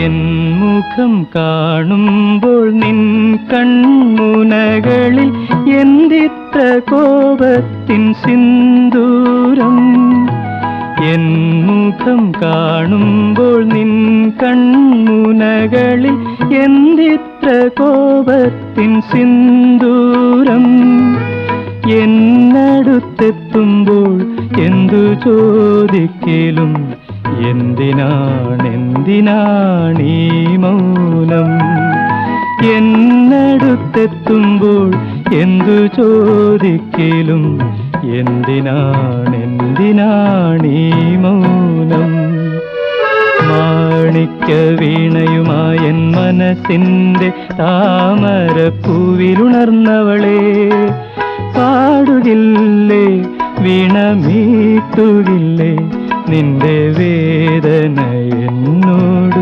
N മുഖം കാണുമ്പോൾ നിൻ കൺമുനകളിൽ എന്തിത്ര കോപത്തിൻ സിന്ദൂരം. എൻ മുഖം കാണുമ്പോൾ നിൻ കൺമുനകളിൽ എന്തിത്ര കോപത്തിൻ സിന്ദൂരം. എന്നടുത്തെത്തുമ്പോൾ എന്തു ചോദിക്കലും എന്തിനാണീ മൗനം. എന്നടുത്തെത്തുമ്പോൾ എന്തു ചോദിക്കലും എന്തിനാണീ മൗനം. മാണിക്യ വീണയുമായ എൻ മനസ്സിൻ്റെ താമരപ്പൂവിലുണർന്നവളെ, പാടുകില്ലേ വീണമീട്ടുകില്ലേ നിന്റെ വേദന എന്നോട്.